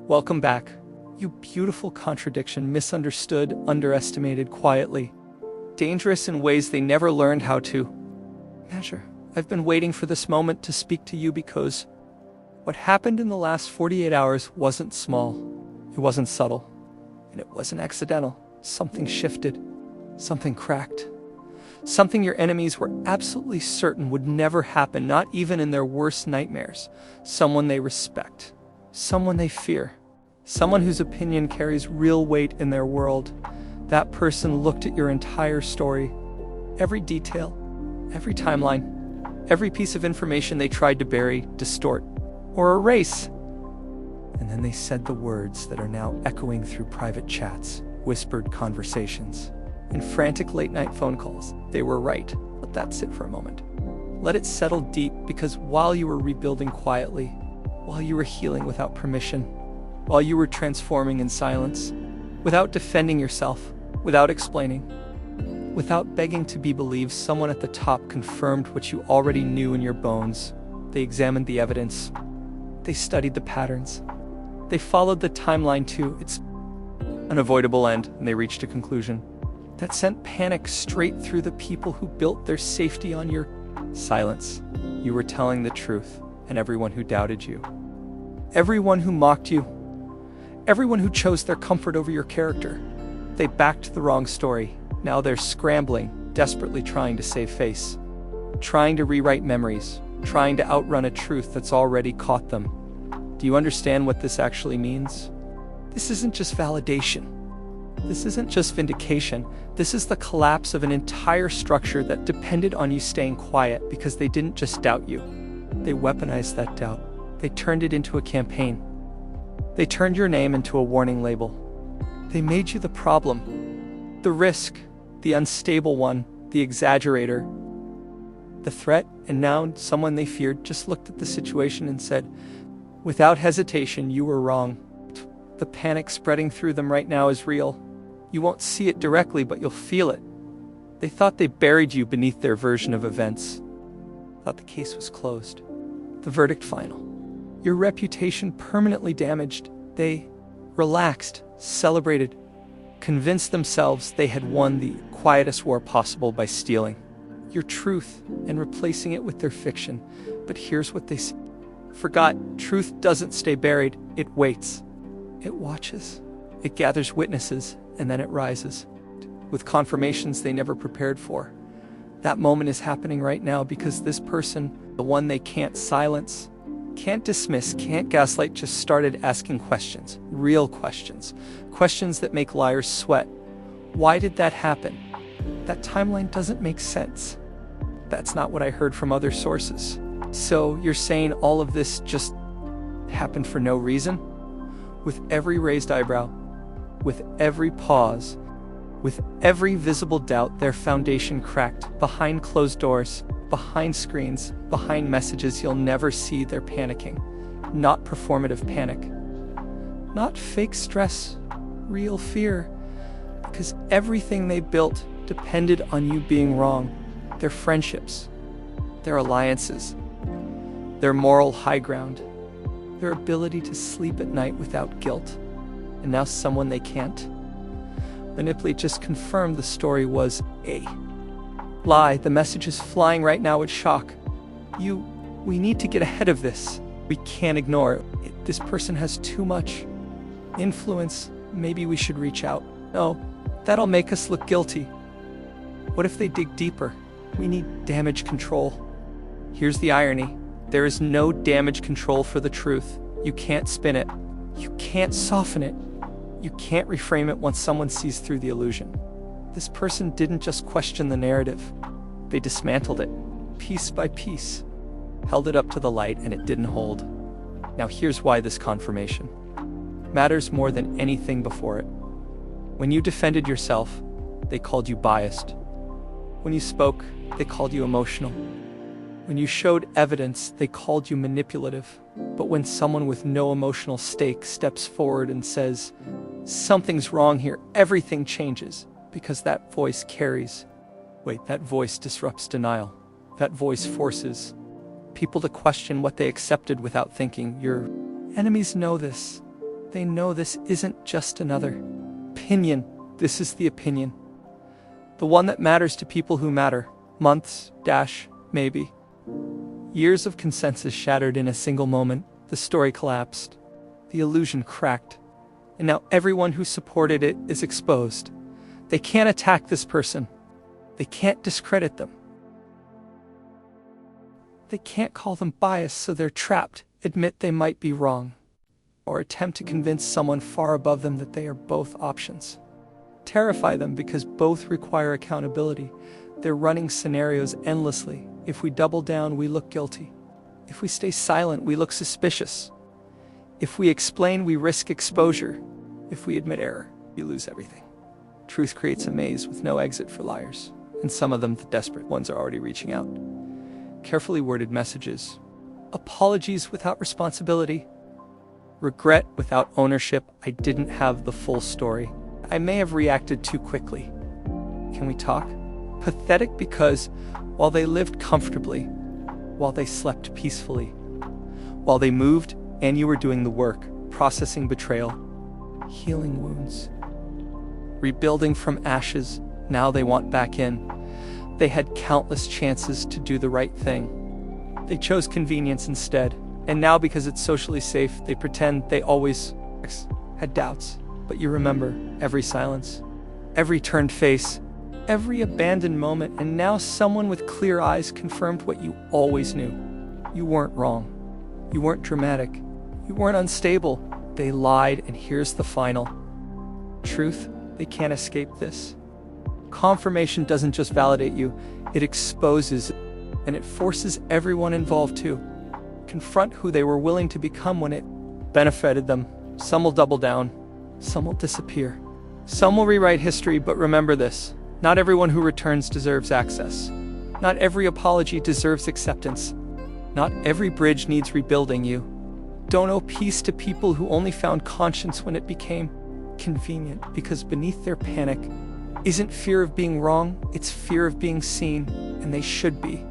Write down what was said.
Welcome back. You beautiful contradiction, misunderstood, underestimated, quietly. Dangerous in ways they never learned how to measure. I've been waiting for this moment to speak to you because what happened in the last 48 hours wasn't small. It wasn't subtle. And it wasn't accidental. Something shifted. Something cracked. Something your enemies were absolutely certain would never happen, not even in their worst nightmares. Someone they respect. Someone they fear. Someone whose opinion carries real weight in their world. That person looked at your entire story. Every detail. Every timeline. Every piece of information they tried to bury, distort, or erase. And then they said the words that are now echoing through private chats, whispered conversations, and frantic late-night phone calls. They were right. Let that sit for a moment. Let it settle deep, because while you were rebuilding quietly, while you were healing without permission, while you were transforming in silence, without defending yourself, without explaining, without begging to be believed, someone at the top confirmed what you already knew in your bones. They examined the evidence. They studied the patterns. They followed the timeline to its unavoidable end, and they reached a conclusion that sent panic straight through the people who built their safety on your silence. You were telling the truth, and everyone who doubted you, everyone who mocked you, everyone who chose their comfort over your character, they backed the wrong story. Now they're scrambling, desperately trying to save face, trying to rewrite memories, trying to outrun a truth that's already caught them. Do you understand what this actually means? This isn't just validation. This isn't just vindication. This is the collapse of an entire structure that depended on you staying quiet, because they didn't just doubt you. They weaponized that doubt. They turned it into a campaign. They turned your name into a warning label. They made you the problem, the risk, the unstable one, the exaggerator, the threat. And now someone they feared just looked at the situation and said, without hesitation, you were wrong. The panic spreading through them right now is real. You won't see it directly, but you'll feel it. They thought they buried you beneath their version of events. Thought the case was closed. The verdict final. Your reputation permanently damaged. They relaxed, celebrated, convinced themselves they had won the quietest war possible by stealing your truth and replacing it with their fiction. But here's what they forgot. Truth doesn't stay buried. It waits. It watches. It gathers witnesses, and then it rises with confirmations they never prepared for. That moment is happening right now, because this person, the one they can't silence, can't dismiss, can't gaslight, just started asking questions. Real questions. Questions that make liars sweat. Why did that happen? That timeline doesn't make sense. That's not what I heard from other sources. So you're saying all of this just happened for no reason? With every raised eyebrow, with every pause, with every visible doubt, their foundation cracked. Behind closed doors, behind screens, behind messages you'll never see, they're panicking. Not performative panic. Not fake stress, real fear. Because everything they built depended on you being wrong. Their friendships, their alliances, their moral high ground, their ability to sleep at night without guilt. And now someone they can't manipulate just confirmed the story was a lie. The message is flying right now with shock. We need to get ahead of this. We can't ignore it. This person has too much influence. Maybe we should reach out. No, that'll make us look guilty. What if they dig deeper? We need damage control. Here's the irony. There is no damage control for the truth. You can't spin it. You can't soften it. You can't reframe it once someone sees through the illusion. This person didn't just question the narrative. They dismantled it, piece by piece, held it up to the light, and it didn't hold. Now here's why this confirmation matters more than anything before it. When you defended yourself, they called you biased. When you spoke, they called you emotional. When you showed evidence, they called you manipulative. But when someone with no emotional stake steps forward and says, something's wrong here, everything changes, because that voice carries weight. That voice disrupts denial. That voice forces people to question what they accepted without thinking. Your enemies know this. They know this isn't just another opinion. This is the opinion. The one that matters to people who matter. Months, maybe. Years of consensus shattered in a single moment. The story collapsed. The illusion cracked. And now everyone who supported it is exposed. They can't attack this person. They can't discredit them. They can't call them biased, so they're trapped, admit they might be wrong, or attempt to convince someone far above them that they are both options. Terrify them because both require accountability. They're running scenarios endlessly. If we double down, we look guilty. If we stay silent, we look suspicious. If we explain, we risk exposure. If we admit error, we lose everything. Truth creates a maze with no exit for liars, and some of them, the desperate ones, are already reaching out. Carefully worded messages. Apologies without responsibility. Regret without ownership. I didn't have the full story. I may have reacted too quickly. Can we talk? Pathetic because while they lived comfortably, while they slept peacefully, while they moved and you were doing the work, processing betrayal, healing wounds, rebuilding from ashes, now they want back in. They had countless chances to do the right thing. They chose convenience instead, and now because it's socially safe, they pretend they always had doubts. But you remember every silence, every turned face, every abandoned moment, and now someone with clear eyes confirmed what you always knew. You weren't wrong. You weren't dramatic. You weren't unstable. They lied, and here's the final truth. They can't escape this. Confirmation doesn't just validate you, it exposes, and it forces everyone involved to confront who they were willing to become when it benefited them. Some will double down. Some will disappear. Some will rewrite history, but remember this. Not everyone who returns deserves access. Not every apology deserves acceptance. Not every bridge needs rebuilding. You don't owe peace to people who only found conscience when it became convenient, because beneath their panic isn't fear of being wrong, it's fear of being seen, and they should be.